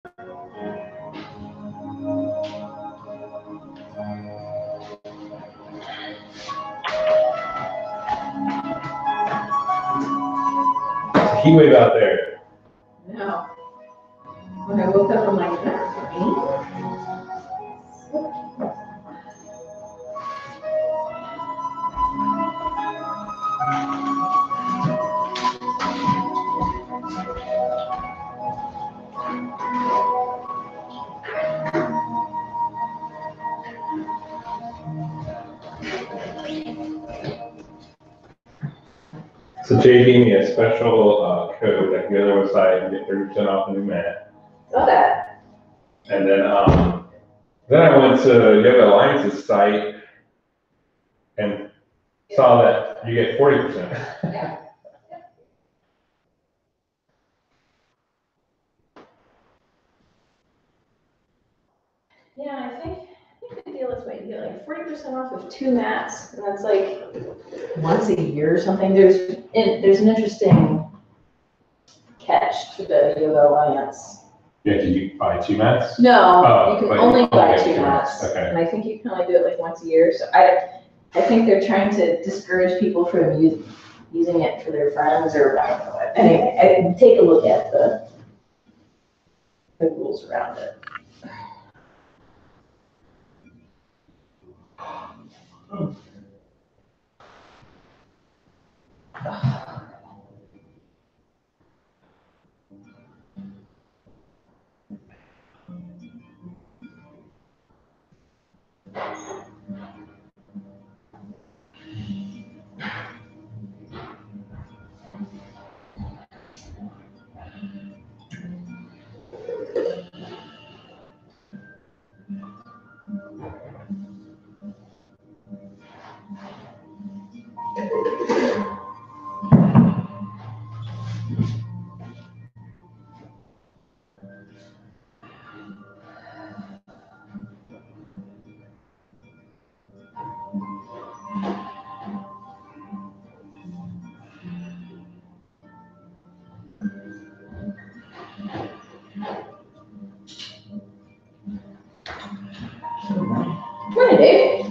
Heat wave out there. No. When I woke up, I'm like, is that rain? So Jay gave me a special code that you go to the website and get 30% off the new mat. Saw that. And then I went to Yoga Alliance's site and saw that you get 40%. Yeah. Yeah, I think the deal is what you get like 40% off of 2 mats, and that's like once a year or something. There's an interesting catch to the Yoga Alliance. Yeah, can you buy 2 mats? No, Oh, you can but only you buy get 2 2 mats, mats, okay. and I think you can only do it like once a year. So I think they're trying to discourage people from using it for their friends, or I don't know. Anyway, take a look at the rules around it. Morning, Dave.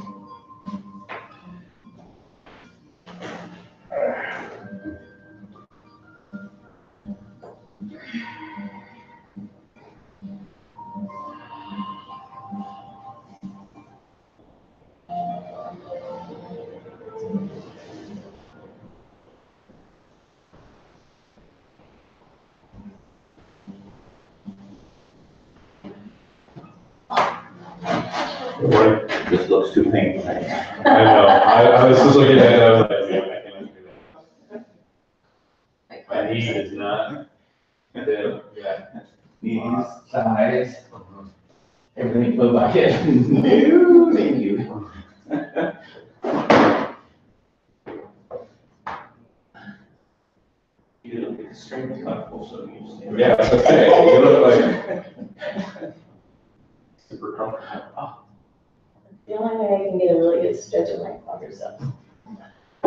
Right. This looks too painful. I know. I was just looking at it, I was like, yeah, I cannot do that. My knee is not. Yeah. Knees, thighs, everything goes like it. No, thank you. You look extremely comfortable, so you stay. Yeah, it's okay. You look like super comfortable. The only way I can get a really good stretch of my quadriceps. I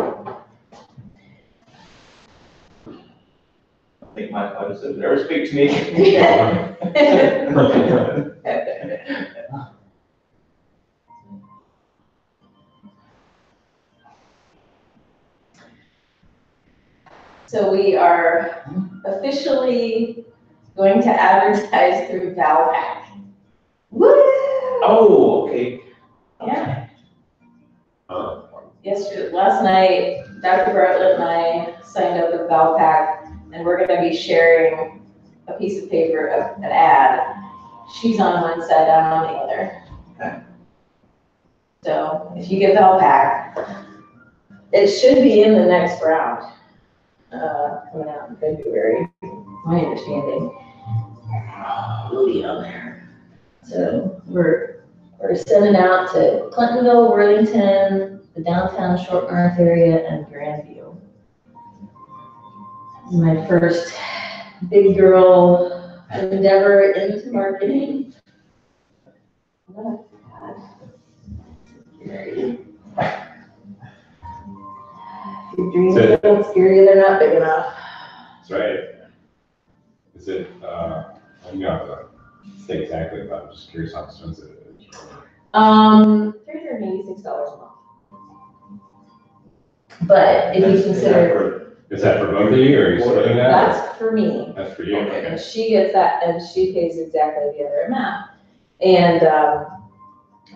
think my quadriceps never speak to me. So we are officially going to advertise through Valpak. Woo! Oh, okay. Yeah. Last night, Dr. Bartlett and I signed up with Valpak, and we're gonna be sharing a piece of paper, an ad. She's on one side, I'm on the other. Okay. So if you get Valpak, it should be in the next round, coming out in February, my understanding. It'll be on there. So we're sending out to Clintonville, Worthington, the downtown Short North area, and Grandview. This is my first big girl endeavor into marketing. Oh, God. Scary. If your dreams are little scary, they're not big enough. That's right. Is it, you got say exactly, but I'm just curious how expensive it is. $386 a month. But if you consider, Is that for both of you, or are you splitting that? that's for me, That's for you, Okay. and she gets that, and she pays exactly the other amount. And,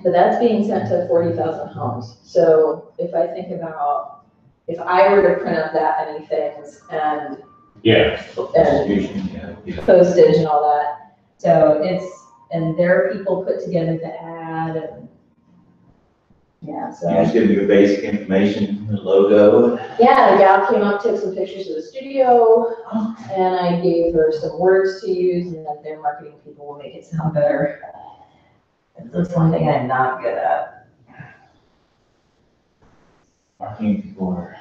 but that's being sent to 40,000 homes. So if I think about, if I were to print up that many things and Yeah, Distribution, yeah. postage and all that. So it's, and there are people put together the ad and, yeah, You so. just give me your basic information, the logo. Yeah, the gal came up, took some pictures of the studio, and I gave her some words to use, and then their marketing people will make it sound better. That's one thing I'm not good at. Marketing people are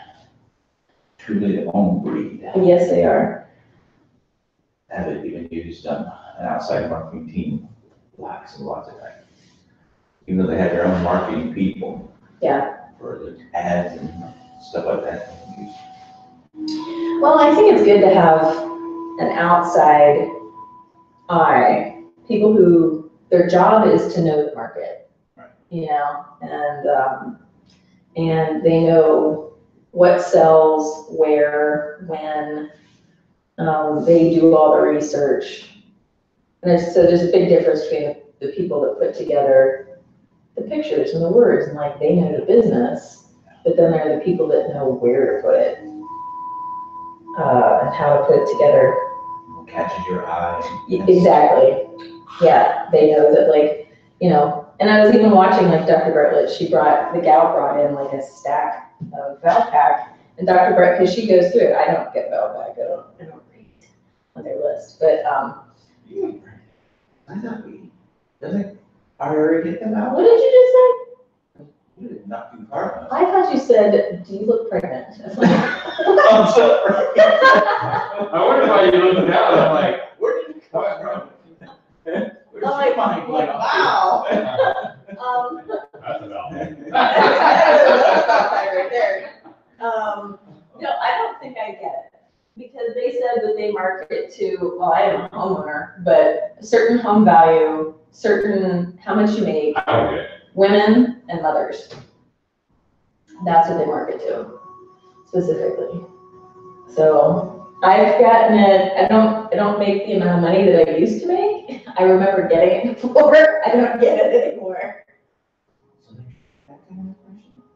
truly their own breed. Yes, they are. Haven't even used an outside marketing team lots and lots of times. Even though they have their own marketing people. Yeah. For the ads and stuff like that. Well, I think it's good to have an outside eye, people who, their job is to know the market. Right. You know, and they know what sells, where, when, they do all the research. And so there's a big difference between the people that put together the pictures and the words, and like, they know the business, but then there are the people that know where to put it, and how to put it together. What catches your eye. Exactly, yeah, they know that, like, you know, and I was even watching, like, Dr. Bartlett, the gal brought in like a stack of Valpak, and Dr. Bartlett, because she goes through it, I don't get Valpak, I don't read on their list, but, I thought doesn't IRA get them out? what did you We did not do hard just say? I thought you said, do you look pregnant? I'm sorry. I wonder why you looked down, I'm like, Where did you come from? Where's Oh, your mind going off? that's about it. Right there. No, I don't think I get it, because they said that they market to, well, I am a homeowner, but a certain home value, certain, how much you make, I don't get it. women and mothers. That's what they market to, specifically. So I've gotten it, I don't make the amount of money that I used to make. I remember getting it before, I don't get it anymore.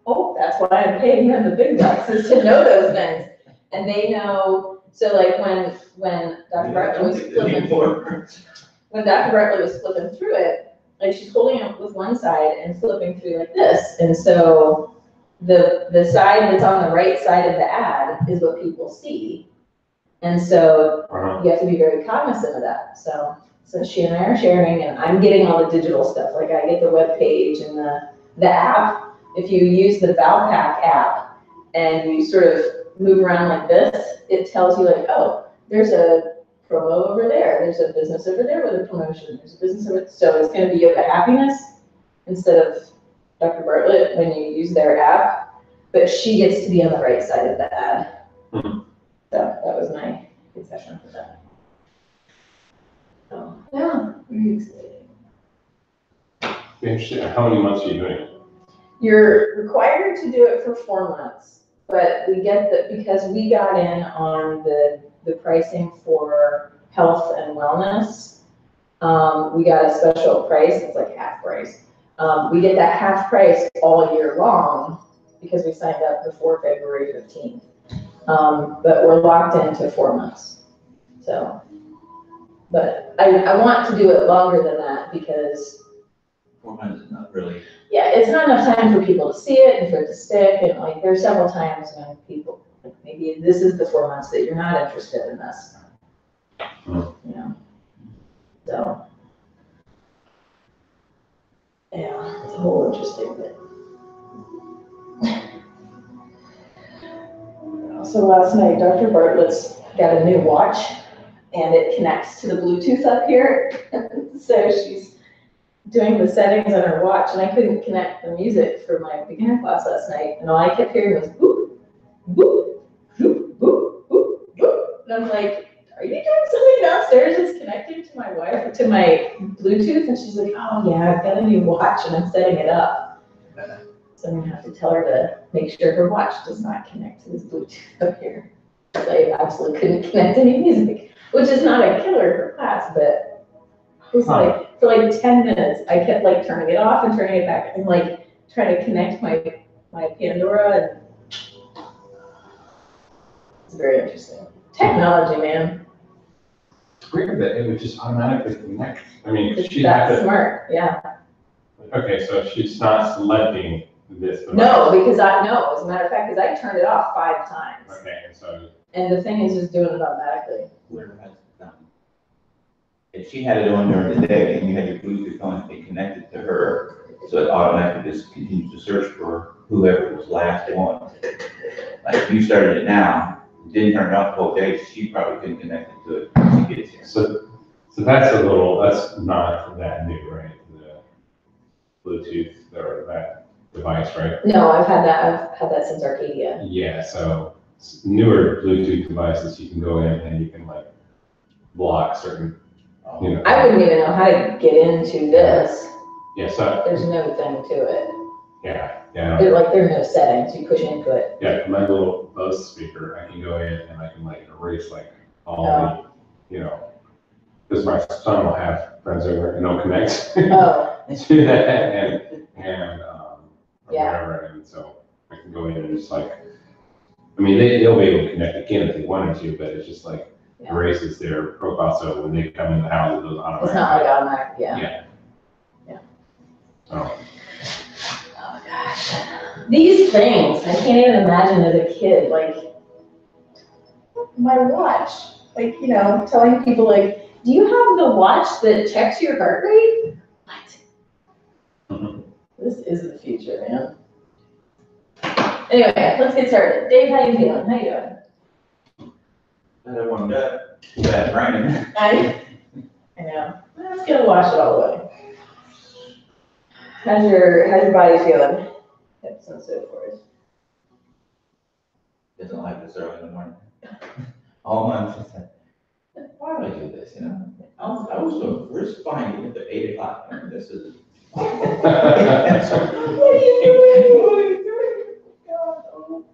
Oh, that's why I'm paying them the big bucks, is to know those things. And they know, so like when Dr. Bartlett was flipping through it, like, she's holding it with one side and flipping through like this. And so the side that's on the right side of the ad is what people see. And so you have to be very cognizant of that. So she and I are sharing, and I'm getting all the digital stuff. Like, I get the web page and the app. If you use the Valpak app and you sort of move around like this, it tells you, like, oh, there's a promo over there. There's a business over there with a promotion. There's a business over, so it's going to be Yoga Happiness instead of Dr. Bartlett when you use their app, but she gets to be on the right side of the ad. So that was my concession for that. So yeah, very exciting. Interesting, how many months are you doing it? You're required to do it for 4 months, but we get that because we got in on the pricing for health and wellness. We got a special price, it's like half price. We get that half price all year long because we signed up before February 15th. But we're locked into 4 months. So, but I want to do it longer than that because 4 months is not really. yeah, it's not enough time for people to see it and for it to stick, and like, there's several times when people, like, maybe this is the 4 months that you're not interested in this. You know, so. Yeah, it's a whole interesting bit. So last night, Dr. Bartlett's got a new watch, and it connects to the Bluetooth up here. So she's doing the settings on her watch, and I couldn't connect the music for my beginner class last night, and all I kept hearing was boop, boop, boop, boop, boop, boop. And I'm like, are you doing something downstairs that's connecting to my Wi-Fi, to to my Bluetooth and she's like, oh yeah, I've got a new watch and I'm setting it up. So I'm gonna have to tell her to make sure her watch does not connect to this Bluetooth up here. So I absolutely couldn't connect any music, which is not a killer for class, but it was like, for like 10 minutes, I kept like turning it off and turning it back and like trying to connect my Pandora and it's very interesting. Technology, man. It's weird that it would just automatically connect. I mean, It's she'd have that to, smart, yeah. okay, so she's not selecting this device. No, because as a matter of fact, because I turned it off 5 times. Okay, and so, And the thing is just doing it automatically. If she had it on during the day and you had your Bluetooth on, it connected to her, so it automatically just continues to search for whoever was last on. Like if you started it now, didn't turn it off the whole day, she probably couldn't connect it to it when she gets here. so that's not that new, right? The Bluetooth or that device, right? No, I've had that since Arcadia. Yeah, so newer Bluetooth devices, you can go in and you can like block certain, you know. I wouldn't even know how to get into this. Yeah, so, There's no thing to it. yeah. There are no settings. You push input. Yeah, my little Bose speaker, I can go in and I can like erase like all the, you know, because my son will have friends over and they'll connect Oh, to that and, or Yeah. whatever, and so I can go in and just like, I mean, they'll be able to connect again if they wanted to, but it's just like Yeah. erases their profile, so when they come in the house, it goes automatically. it's not like automatic, yeah. Yeah. Yeah. Oh, Oh, gosh. These things, I can't even imagine as a kid, like, my watch, like, telling people like, do you have the watch that checks your heart rate? What? This is the future, man. Anyway, let's get started. Dave, how you feeling? How you doing? I don't want that raining. I know. Let's get wash it all the way. How's your body feeling? Hips and so forth. Doesn't like this early in the morning. All month, it's like, why do I do this, I was so responding at the 8 o'clock, and this is. What are you doing?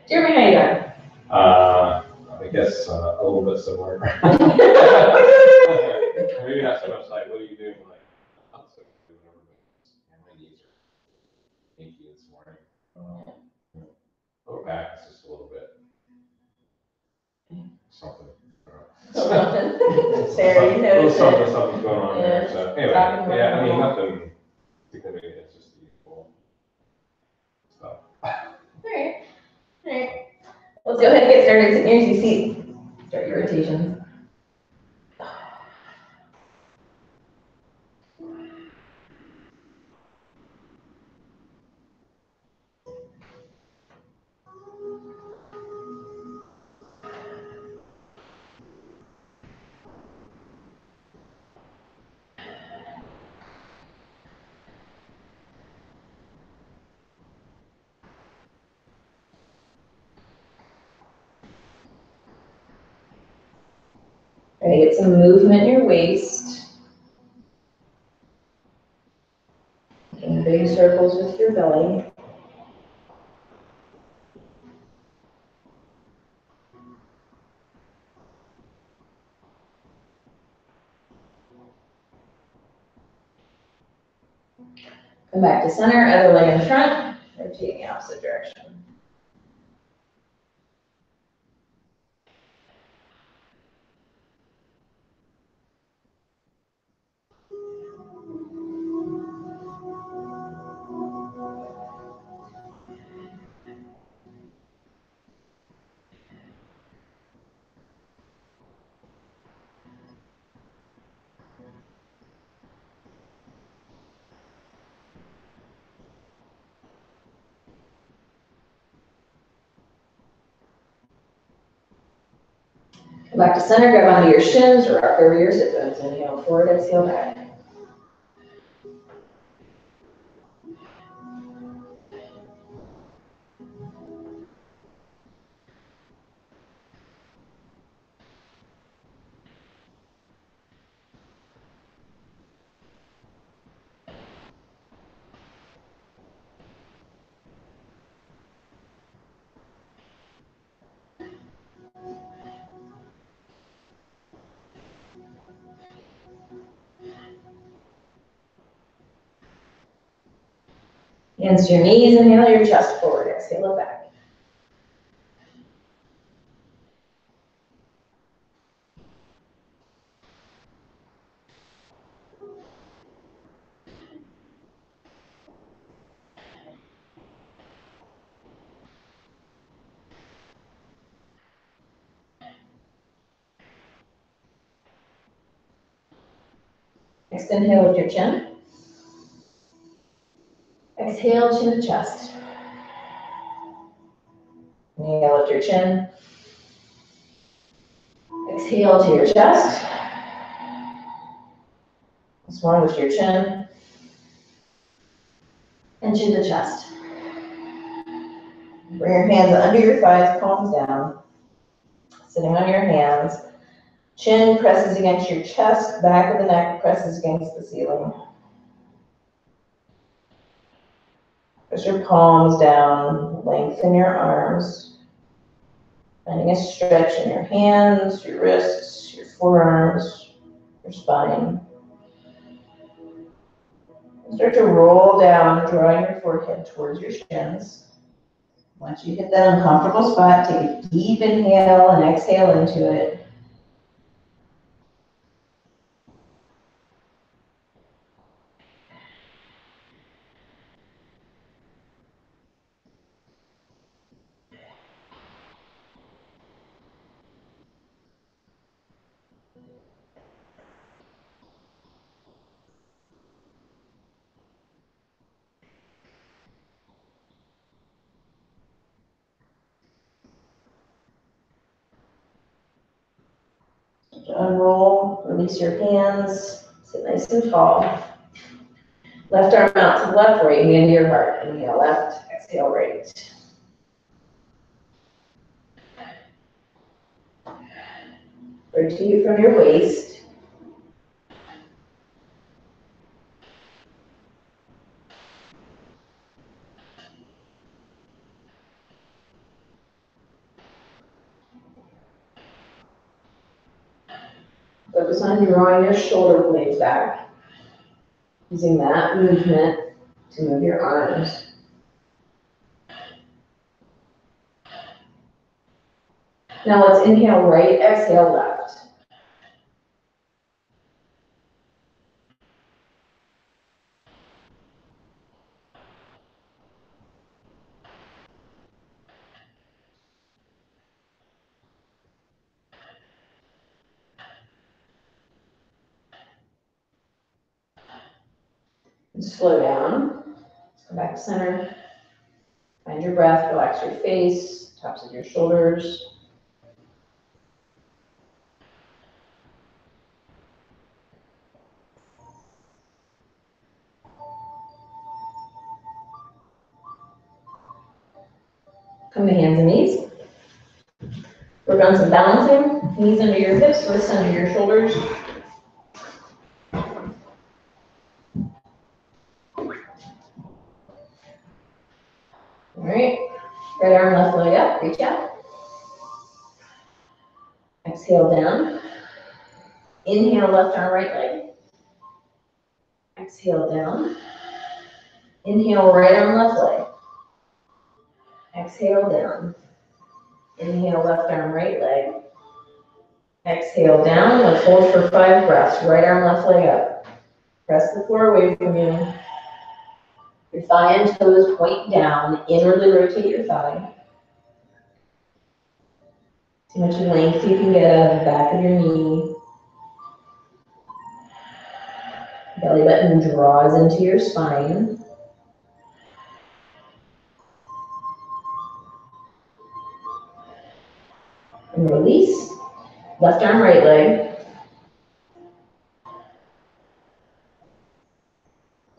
Jeremy, how you doing? I guess a little bit similar. Maybe not so much like, what are you doing? Like, I'm so doing everything. My knees are achy this morning. Lower back is just a little bit something. Sarah, you noticed it. Something's going on there. Yeah. So anyway, Talking yeah, I about mean, it. nothing significant. It's just the usual stuff. Alright. Let's go ahead and get started. Sit near your seat. Start your rotation. Ready, get some movement in your waist. Making big circles with your belly. Come back to center, other leg in front, rotate in the opposite direction. Come back to center, grab onto your shins, rock over your sit bones. Inhale forward, exhale back. Hands to your knees, inhale your chest forward, exhale it back. Next inhale with your chin. Exhale, chin to chest. Inhale with your chin. Exhale to your chest. Once more with your chin. And chin to chest. Bring your hands under your thighs, palms down. Sitting on your hands. Chin presses against your chest, back of the neck presses against the ceiling. Press your palms down, lengthen your arms. Finding a stretch in your hands, your wrists, your forearms, your spine. Start to roll down, drawing your forehead towards your shins. Once you hit that uncomfortable spot, take a deep inhale and exhale into it. Unroll, release your hands, sit nice and tall. Left arm out to the left, right hand to your heart. Inhale left, exhale right. Rotate from your waist. Focus on drawing your shoulder blades back. Using that movement to move your arms. Now let's inhale right, exhale left. And slow down. Come back to center. Find your breath, relax your face, tops of your shoulders. Come to hands and knees. Work on some balancing. Knees under your hips, wrists under your shoulders. All right. Right arm, left leg up, reach out. Exhale down. Inhale, left arm, right leg. Exhale down. Inhale, right arm, left leg. Exhale down. Inhale, left arm, right leg. Exhale down. Let's hold for 5 breaths. Right arm, left leg up. Press the floor away from you. Your thigh and toes point down. Inwardly rotate your thigh. See how much length you can get out of the back of your knee. Belly button draws into your spine. And release. Left arm, right leg.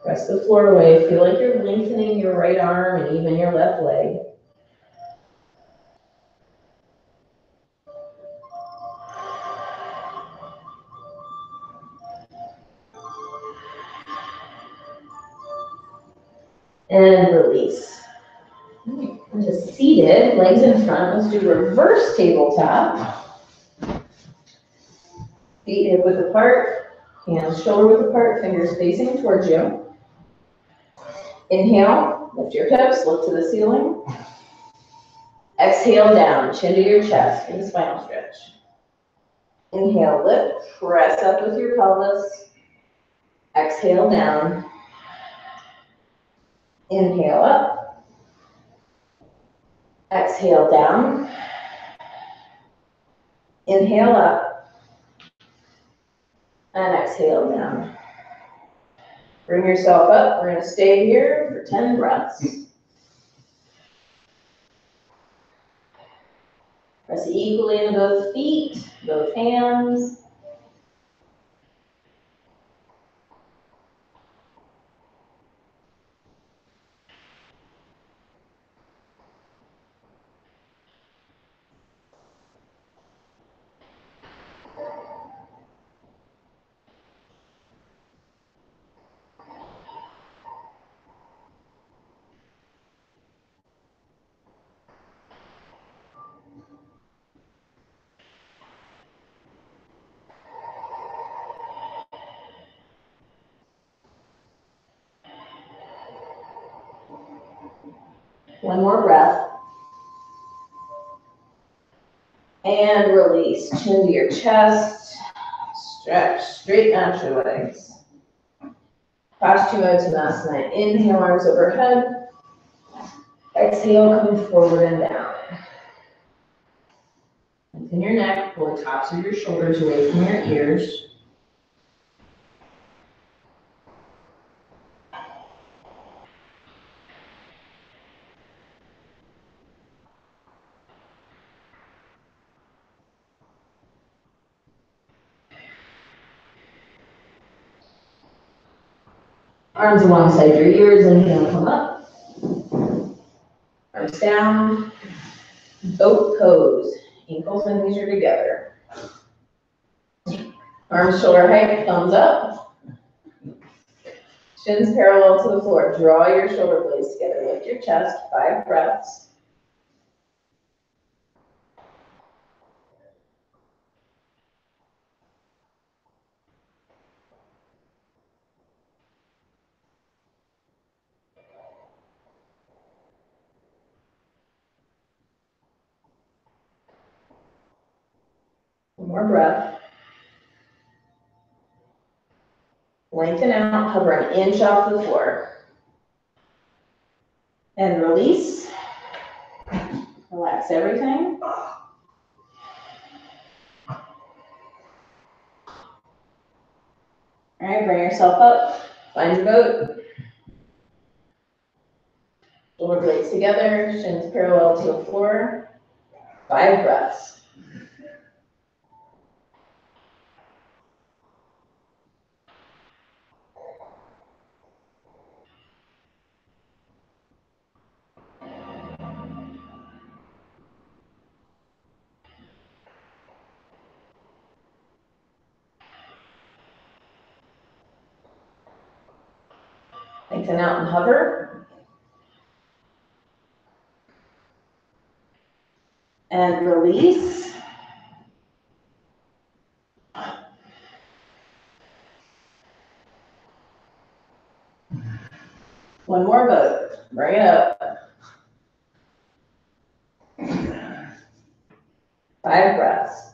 Press the floor away. Feel like you're lengthening your right arm and even your left leg. And release. And just seated, legs in front. Let's do reverse tabletop. Feet hip width apart, hands shoulder width apart, fingers facing towards you. Inhale, Lift your hips, look to the ceiling. Exhale down, chin to your chest in the spinal stretch. Inhale, lift, press up with your pelvis. Exhale down. Inhale up. Exhale down. Inhale up. And exhale down. Bring yourself up. We're going to stay here for 10 breaths. Press equally into both feet, both hands. One more breath. And release. Chin to your chest. Stretch. Straighten out your legs. Paschimottanasana. Inhale, arms overhead. Exhale, coming forward and down. Lengthen your neck. Pull the tops of your shoulders away from your ears. Arms alongside your ears, inhale, come up. Arms down. Boat pose. Ankles and knees are together. Arms shoulder height, thumbs up. Shins parallel to the floor. Draw your shoulder blades together. Lift your chest, 5 breaths. One more breath. Lengthen out, hover an inch off the floor. And release. Relax everything. All right, bring yourself up. Find your boat. Shoulder blades together, shins parallel to the floor. 5 breaths. Lengthen out and hover. And release. One more boat. Bring it up. 5 breaths.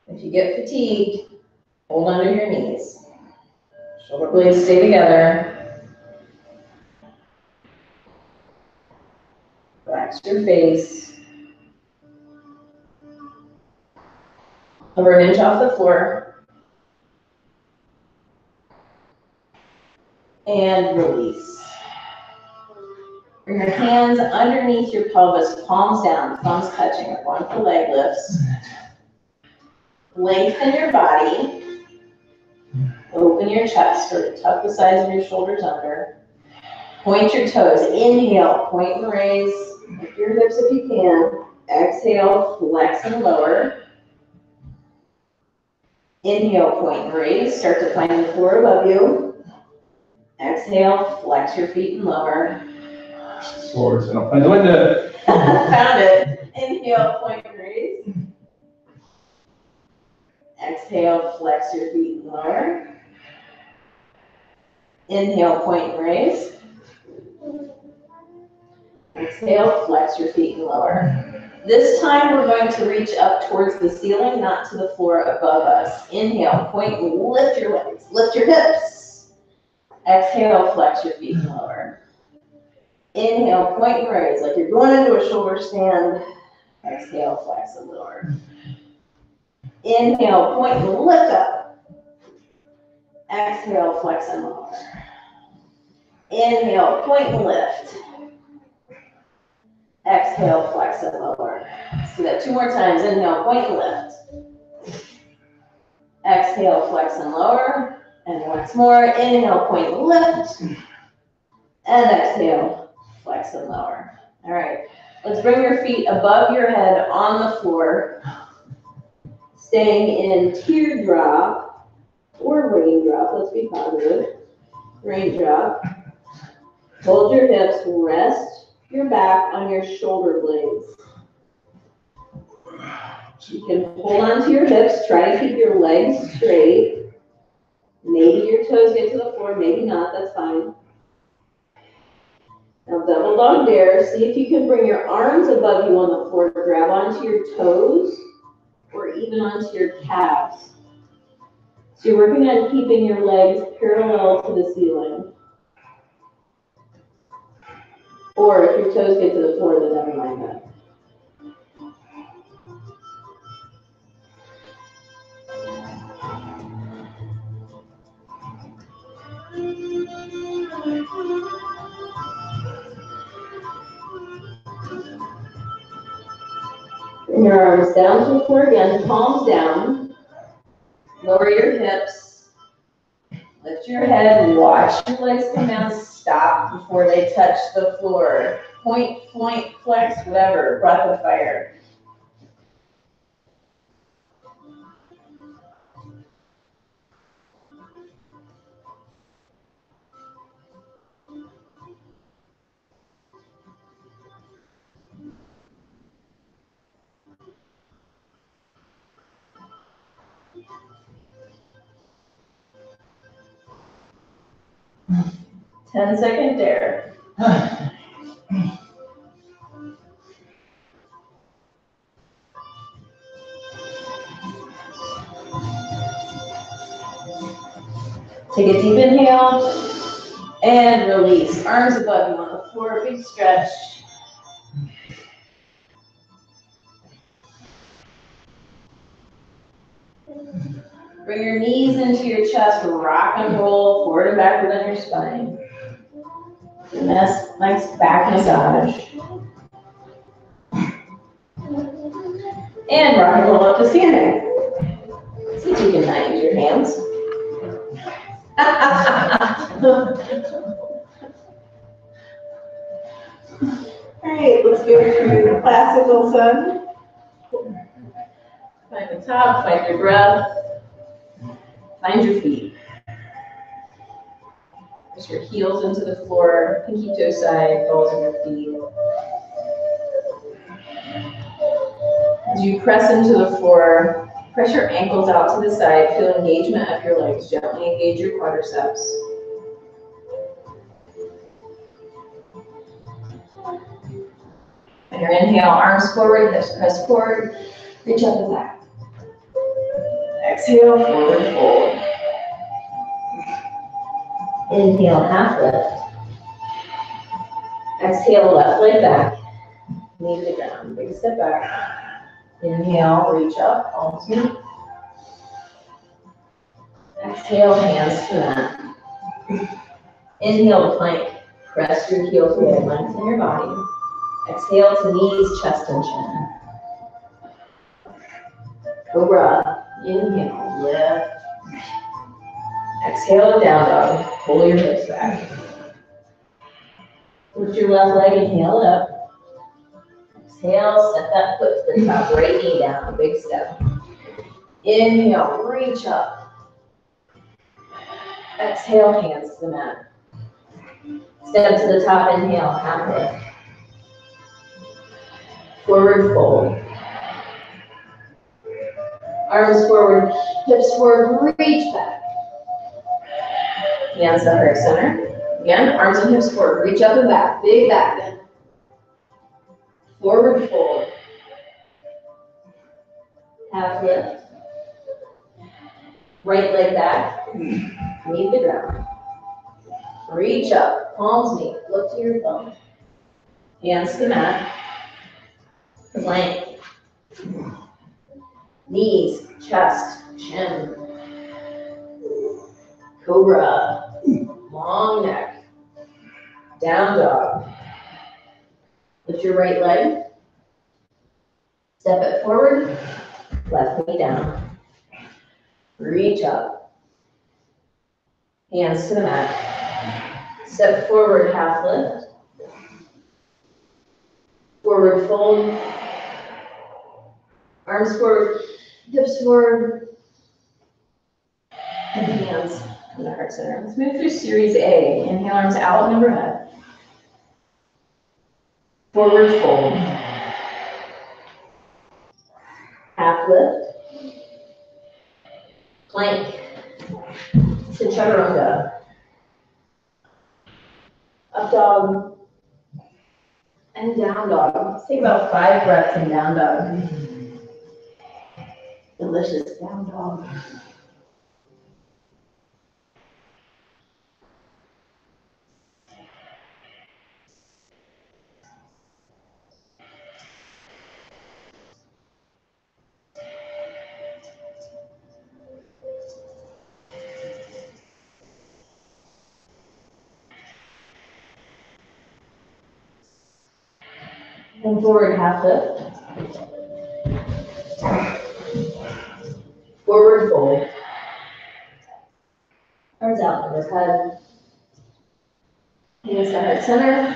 If you get fatigued, hold under your knees. Shoulder blades stay together. Relax your face. Hover an inch off the floor. And release. Bring your hands underneath your pelvis, palms down, thumbs touching, or one for leg lifts. Lengthen your body. Open your chest, or tuck the sides of your shoulders under. Point your toes. Inhale, point and raise. Lift your hips if you can. Exhale, flex and lower. Inhale, point and raise. Start to find the floor above you. Exhale, flex your feet and lower. Swords, and I'll find the window. Found it. Inhale, point and raise. Exhale, flex your feet and lower. Inhale, point and raise. Exhale, flex your feet and lower. This time we're going to reach up towards the ceiling, not to the floor above us. Inhale, point and lift your legs, lift your hips. Exhale, flex your feet and lower. Inhale, point and raise, like you're going into a shoulder stand. Exhale, flex and lower. Inhale, point and lift up. Exhale, flex and lower. Inhale, point and lift. Exhale, flex and lower. Let's do that 2 more times. Inhale, point and lift. Exhale, flex and lower. And once more, inhale, point and lift. And exhale, flex and lower. All right, let's bring your feet above your head on the floor. Staying in teardrop or raindrop. Let's be positive. Raindrop. Hold your hips, rest your back on your shoulder blades. You can hold onto your hips, try to keep your legs straight. Maybe your toes get to the floor, maybe not, that's fine. Now double dog dare, see if you can bring your arms above you on the floor, grab onto your toes or even onto your calves. So you're working on keeping your legs parallel to the ceiling. Or if your toes get to the floor, then never mind that. Bring your arms down to the floor again, palms down. Lower your hips. Lift your head and watch your legs come down. Stop before they touch the floor. Point, flex, whatever. Breath of fire. Ten-second dare. Take a deep inhale and release. Arms above you on the floor, big stretch. Bring your knees into your chest, rock and roll forward and backward on your spine. Nice back massage. And rock and roll up to standing. See if you can not use your hands. All right, let's go to classical sun. Find the top, find your breath. Find your feet. Push your heels into the floor, pinky toe side, balls of your feet. As you press into the floor, press your ankles out to the side, feel engagement of your legs. Gently engage your quadriceps. On your inhale, arms forward, hips press forward, reach up and back. Exhale, forward fold. Inhale, half lift. Exhale, left leg back. Knee to the ground, big step back. Inhale, reach up, palms meet. Exhale, hands to mat. Inhale to plank. Press your heels forward, lengthen your body. Exhale to knees, chest, and chin. Cobra. Inhale, lift. Exhale, down dog. Pull your hips back. Lift your left leg, inhale it up. Exhale, set that foot to the top, right knee down, big step. Inhale, reach up. Exhale, hands to the mat. Step to the top, inhale, half lift. Forward fold. Arms forward, hips forward, reach back. Hands to heart center. Again, arms and hips forward. Reach up and back. Big back bend. Forward fold. Half lift. Right leg back. Meet the ground. Reach up. Palms meet. Look to your thumb. Hands to the mat. Plank. Knees, chest, chin. Cobra. Long neck. Down dog. Lift your right leg. Step it forward. Left knee down. Reach up. Hands to the mat. Step forward, half lift. Forward fold. Arms forward, hips forward. And hands in the heart center. Let's move through series A. Inhale, arms out and overhead. Forward fold. Half lift. Plank. To chaturanga. Up dog. And down dog. Let's take about 5 breaths in down dog. Delicious down dog. And forward half lift. Forward fold. Arms out overhead. Hands to heart center.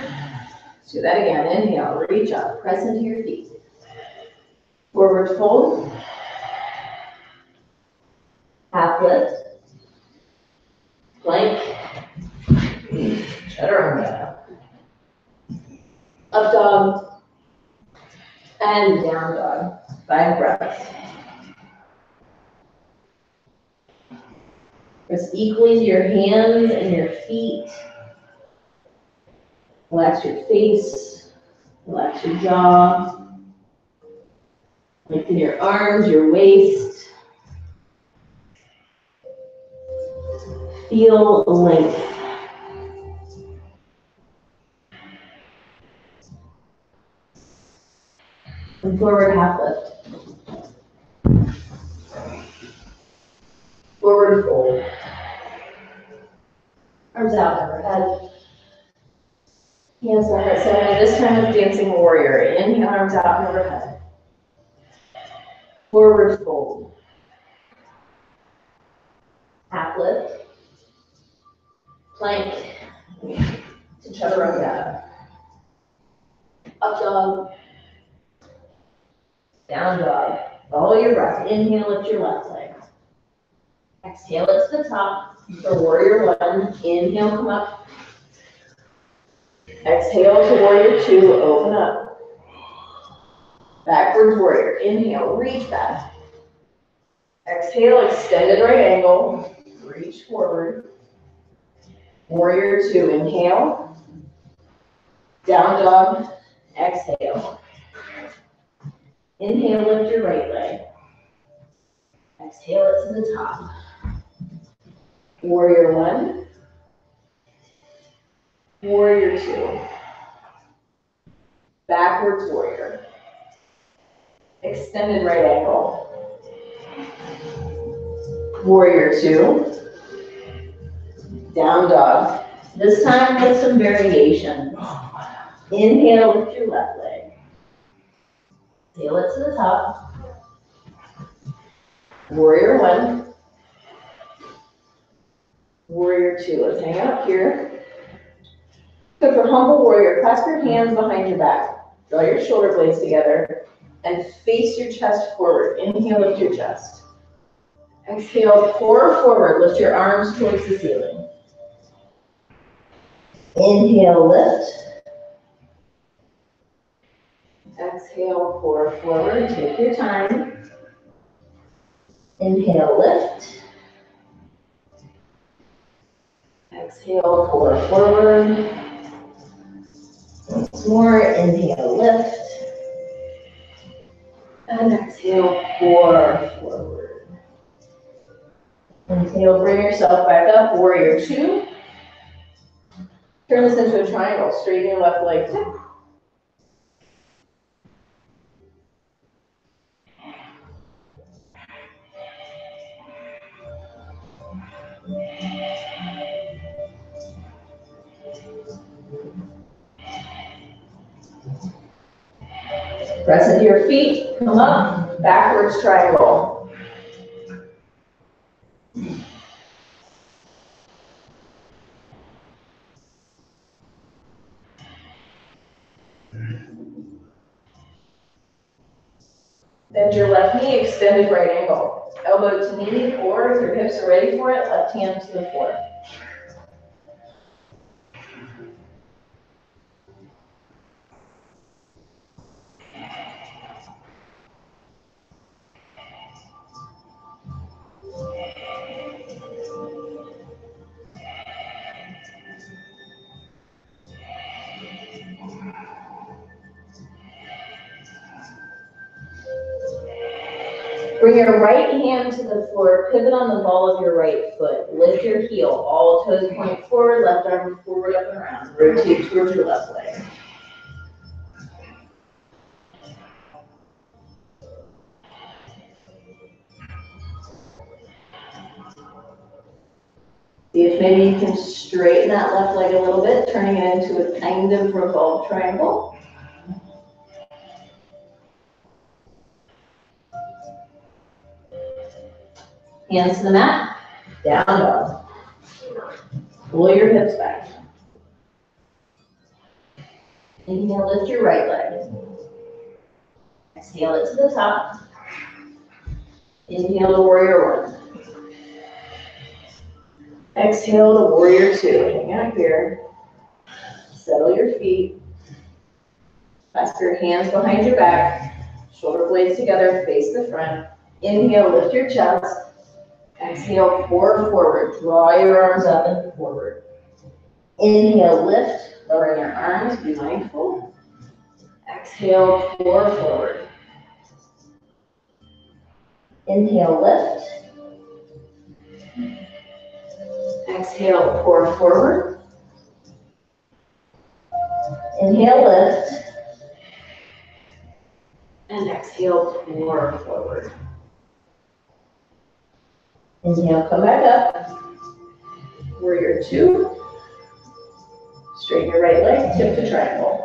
Let's do that again. Inhale, reach up, press into your feet. Forward fold. Half lift. Plank. Chaturanga. Up dog. And down dog. 5 breaths. Press equally to your hands and your feet. Relax your face. Relax your jaw. Lengthen your arms, your waist. Feel length. And forward half lift. Forward fold. Arms out overhead. Hands to heart center. This time with dancing warrior. Inhale, arms out and overhead. Forward fold. Half lift. Plank. To chaturanga. Up dog. Down dog. Follow your breath. Inhale, lift your left leg. Exhale it to the top for warrior 1. Inhale, come up. Exhale to warrior 2, open up. Backwards warrior. Inhale, reach back. Exhale, extended right angle. Reach forward. Warrior 2, inhale. Down dog. Exhale. Inhale, lift your right leg. Exhale it to the top. Warrior 1. Warrior 2. Backwards warrior. Extended right angle. Warrior 2. Down dog. This time with some variation. Inhale, lift your left leg. Exhale it to the top. Warrior 1. Warrior 2. Let's hang out here. Good for humble warrior. Clasp your hands behind your back. Draw your shoulder blades together and face your chest forward. Inhale, lift your chest. Exhale, pour forward. Lift your arms towards the ceiling. Inhale, lift. Exhale, pour forward. Take your time. Inhale, lift. Exhale, pour forward. Once more, inhale, lift. And exhale, pour forward. Inhale, bring yourself back up, warrior two. Turn this into a triangle, straighten your left leg, tip. Press into your feet, come up, backwards triangle. Bend your left knee, extended right ankle. Elbow to knee, or if your hips are ready for it, left hand to the floor. Bring your right hand to the floor, pivot on the ball of your right foot. Lift your heel, all toes point forward, left arm forward, up and around. Rotate towards your left leg. See if maybe you can straighten that left leg a little bit, turning it into a kind of revolved triangle. Hands to the mat, down dog. Pull your hips back. Inhale, lift your right leg. Exhale it to the top. Inhale to warrior one. Exhale to warrior two. Hang out here. Settle your feet. Clasp your hands behind your back. Shoulder blades together, face the front. Inhale, lift your chest. Exhale, pour forward. Draw your arms up and forward. Inhale, lift. Lowering your arms, be mindful. Exhale, pour forward. Inhale, lift. Exhale, pour forward. Inhale, lift. And exhale, pour forward. Inhale, come back up. Warrior two. Straighten your right leg, tip to triangle.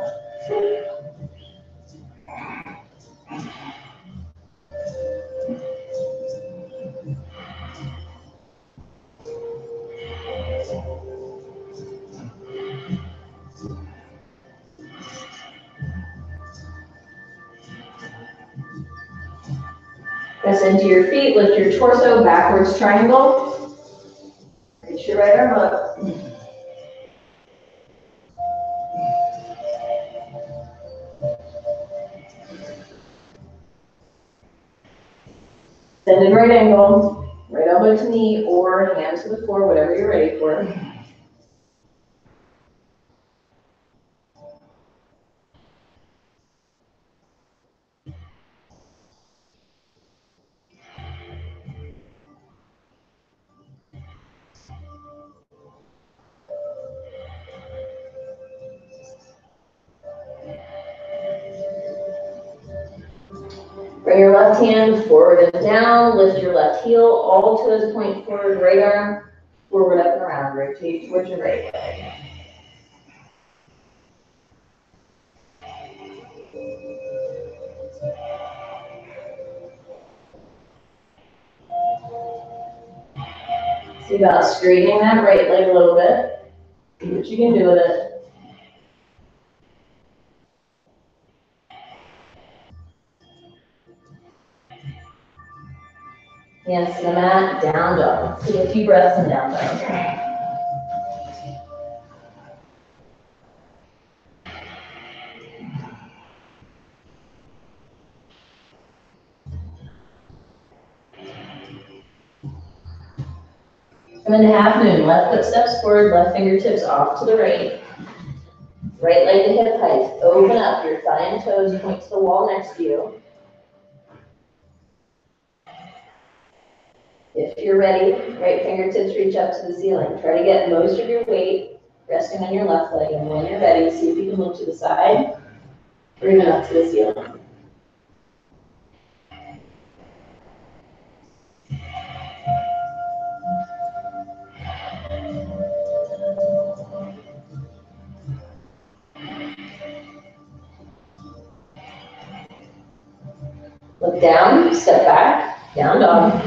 Press into your feet, lift your torso, backwards triangle. Reach your right arm up. Extended right angle, right elbow to knee or hand to the floor, whatever you're ready for. Bring your left hand forward and down, lift your left heel, all toes point forward, right arm forward, up and around, rotate towards your right leg. See about straightening that right leg a little bit. See what you can do with it. Hands to the mat, down dog. Take a few breaths and down dog. Come into half moon, left foot steps forward, left fingertips off to the right. Right leg to hip height, open up, your thigh and toes point to the wall next to you. If you're ready, right fingertips reach up to the ceiling. Try to get most of your weight resting on your left leg, and when you're ready, see if you can look to the side or even up to the ceiling. Look down, step back, down dog.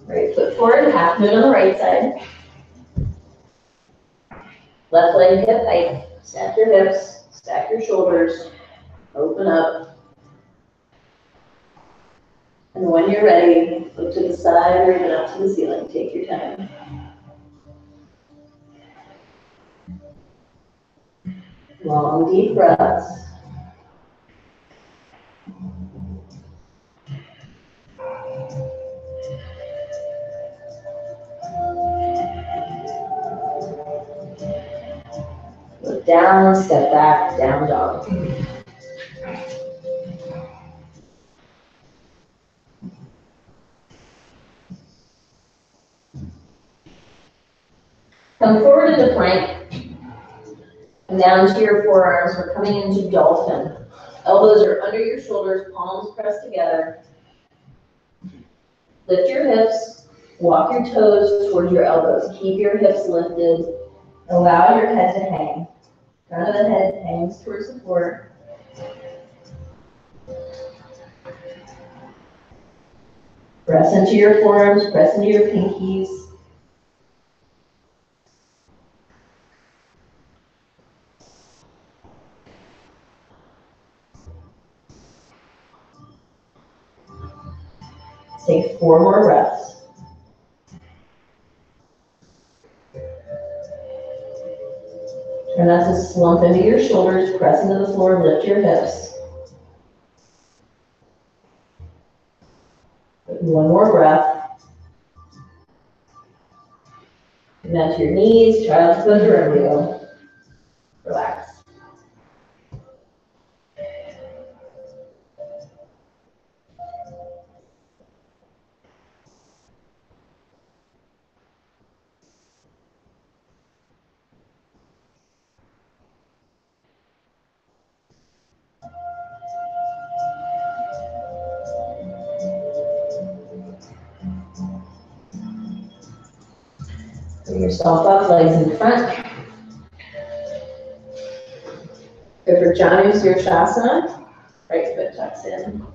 Right foot forward, half moon on the right side. Left leg hip height, stack your hips, stack your shoulders, open up. And when you're ready, look to the side or even up to the ceiling, take your time. Long, deep breaths. Look down, step back, down dog. Come forward into plank. And down to your forearms, we're coming into dolphin. Elbows are under your shoulders, palms pressed together. Lift your hips, walk your toes towards your elbows. Keep your hips lifted. Allow your head to hang. Front of the head hangs towards the floor. Press into your forearms, press into your pinkies. Take 4 more breaths. Try not to slump into your shoulders, press into the floor, lift your hips. 1 more breath. Come down to your knees, child's pose or embryo. Relax. Bring yourself up, legs in front. Go for Janu Sirsasana. Right foot tucks in.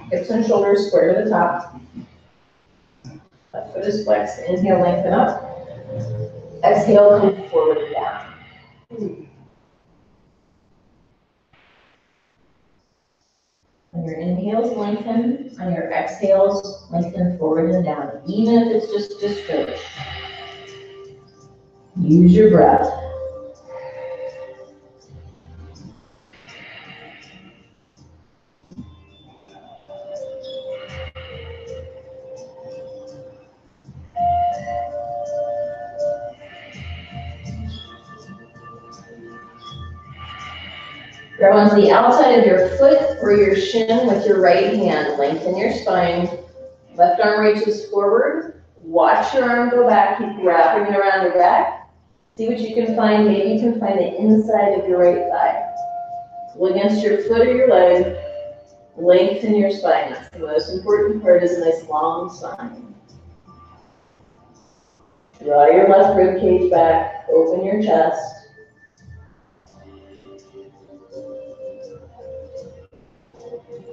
Hips and shoulders square to the top. Left foot is flexed. Inhale, lengthen up. Exhale, come forward and down. On your inhales, lengthen. On your exhales, lengthen forward and down. Even if it's just a stretch. Use your breath. Grab onto the outside of your foot or your shin with your right hand. Lengthen your spine. Left arm reaches forward. Watch your arm go back. Keep wrapping it around your back. See what you can find. Maybe you can find the inside of your right thigh. Pull against your foot or your leg. Lengthen your spine. That's the most important part, is a nice long spine. Draw your left rib cage back. Open your chest.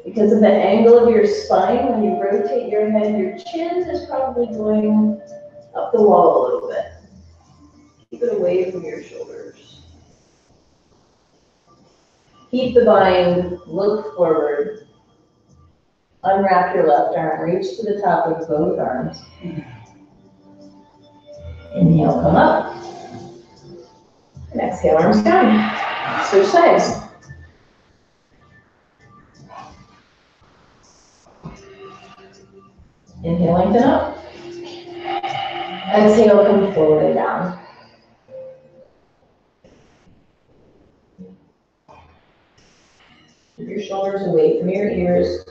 Because of the angle of your spine, when you rotate your head, your chin is probably going up the wall a little bit. Keep it away from your shoulders. Keep the bind, look forward. Unwrap your left arm, reach to the top with both arms. Inhale, come up. And exhale, arms down. Switch sides. Inhale, lengthen up. Exhale, come forward and down. Keep your shoulders away from your ears.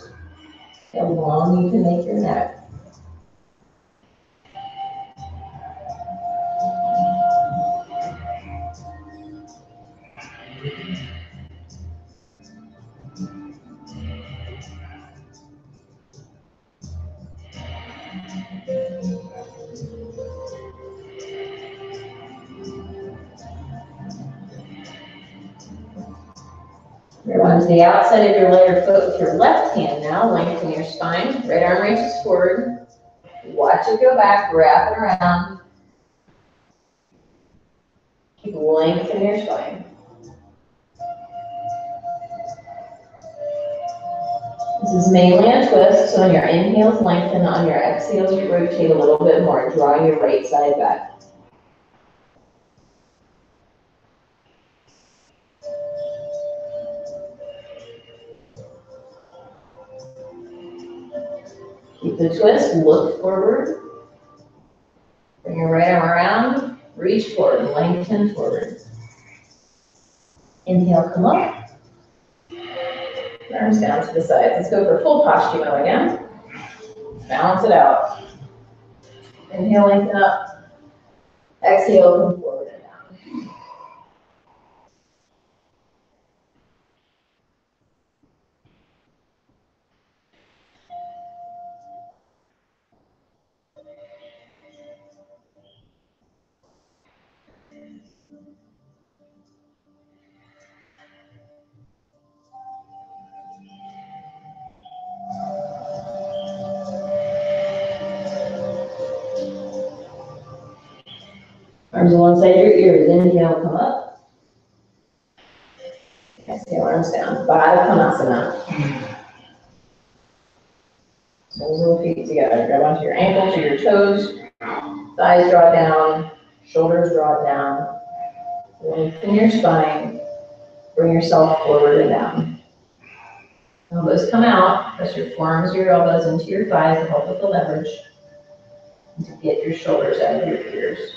How long you can make your neck. You're on to the outside of your layered foot with your left hand now. Lengthen your spine. Right arm reaches forward. Watch it go back, wrap it around. Keep lengthening your spine. This is mainly a twist, so on your inhales, lengthen. On your exhales, you rotate a little bit more. Draw your right side back. Keep the twist, look forward. Bring your right arm around, reach forward, lengthen forward. Inhale, come up. Arms down to the sides. Let's go for full Paschimottanasana again. Balance it out. Inhale, lengthen up. Exhale, come forward and down. Arms alongside your ears. Inhale, come up. Exhale, arms down. Baddha Konasana. Soles of the feet together. Grab onto your ankles or your toes. Thighs draw down. Shoulders draw down. Lengthen your spine. Bring yourself forward and down. Elbows come out. Press your forearms, your elbows into your thighs to help with the leverage. And to get your shoulders out of your ears.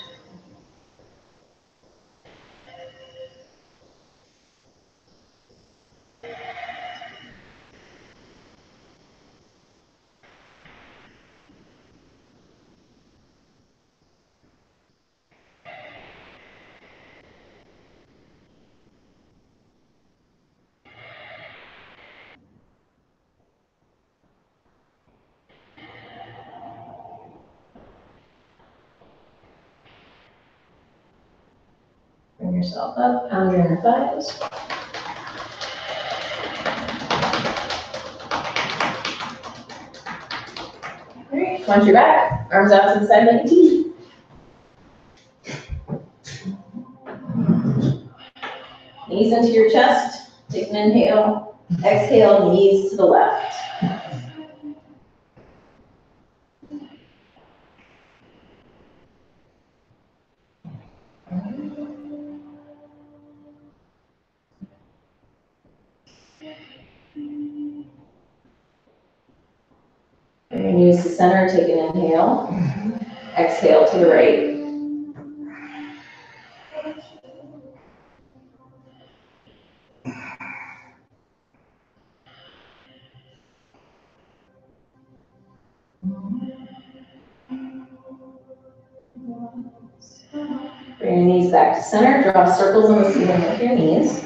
Bring yourself up, pound your inner thighs. All right, once you're back, arms out to the side like a T. Knees into your chest, take an inhale. Exhale, knees to the left. Bring your knees to center, take an inhale. Exhale to the right. Bring your knees back to center, draw circles on the ceiling with your knees.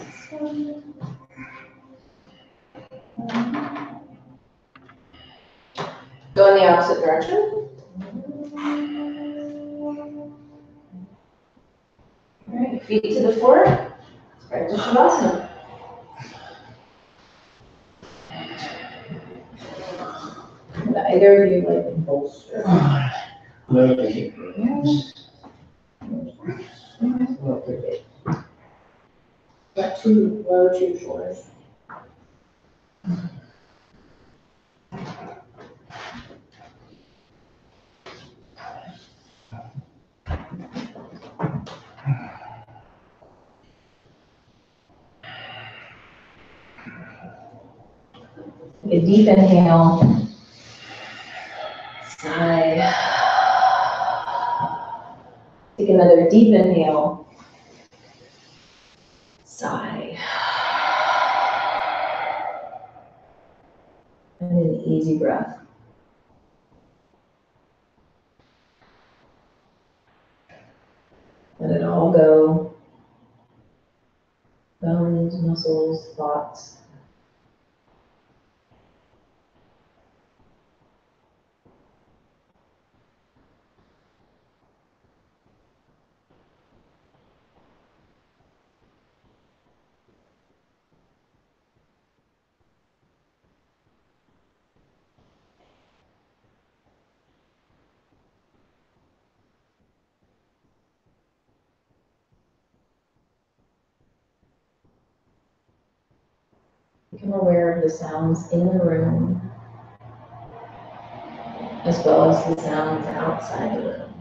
Go in the opposite direction. All right, feet to the floor. Back to Shavasana. Would either of you like a bolster? No, thank you. Got two low, two shoulders. Take a deep inhale. another deep inhale. Sigh. And an easy breath. Let it all go. Bones, muscles, thoughts. Become aware of the sounds in the room, as well as the sounds outside the room.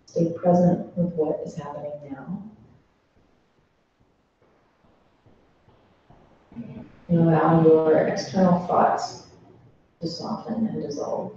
Stay present with what is happening now. And allow your external thoughts to soften and dissolve.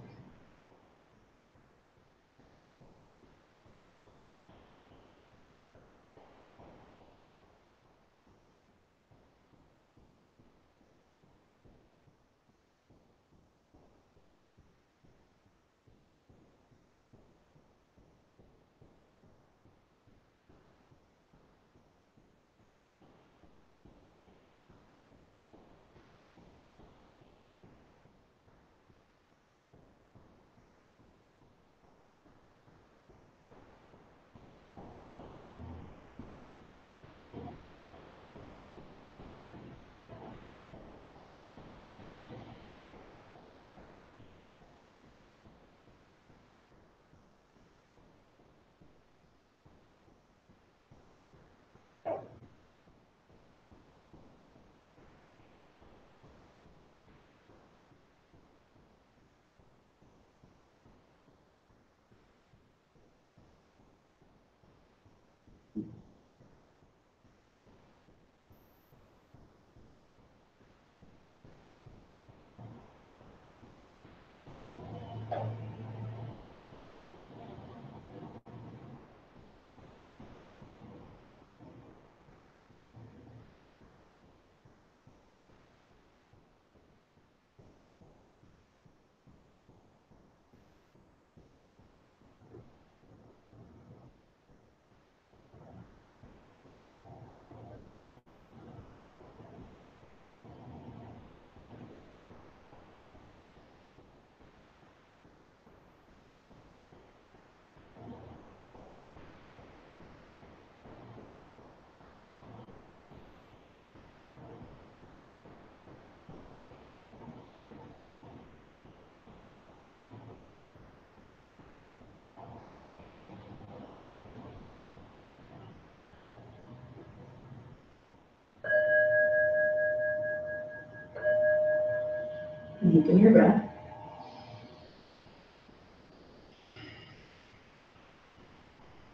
Deepen your breath.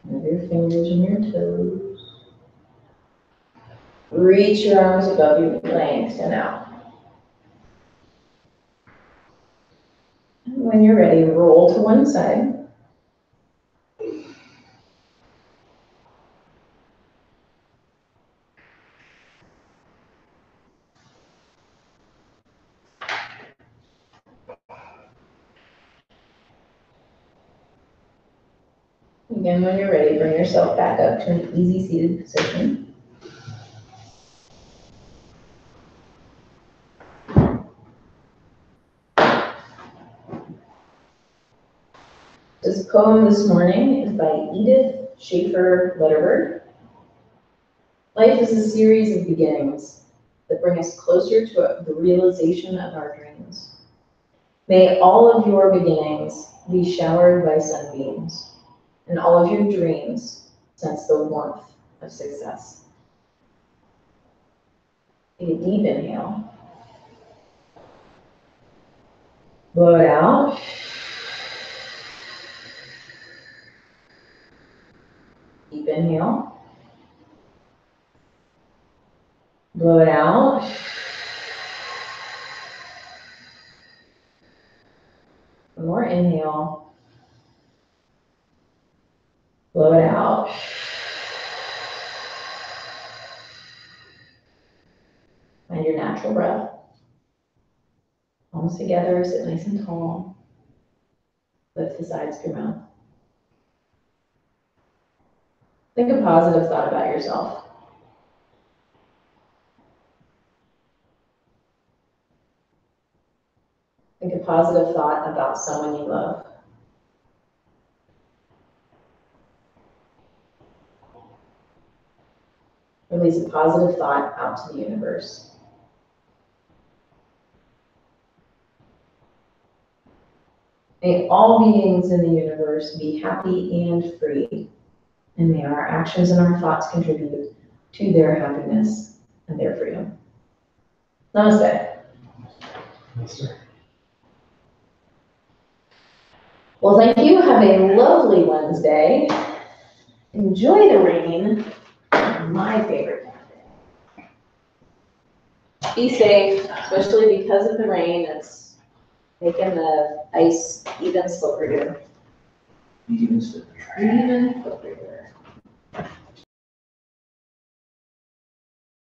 Move your fingers and your toes. Reach your arms above your legs and out. And when you're ready, roll to one side. Again, when you're ready, bring yourself back up to an easy seated position. This poem this morning is by Edith Schaefer Letterberg. Life is a series of beginnings that bring us closer to the realization of our dreams. May all of your beginnings be showered by sunbeams, and all of your dreams sense the warmth of success. Take a deep inhale. Blow it out. Deep inhale. Blow it out. more inhale. Blow it out. Find your natural breath. Almost together, sit nice and tall. Lift the sides of your mouth. Think a positive thought about yourself. Think a positive thought about someone you love. Release a positive thought out to the universe. May all beings in the universe be happy and free, and may our actions and our thoughts contribute to their happiness and their freedom. Namaste. Well, thank you. Have a lovely Wednesday. Enjoy the rain. My favorite time of day. Be safe, especially because of the rain. It's making the ice even slipperier. You can slip. Even slipperier.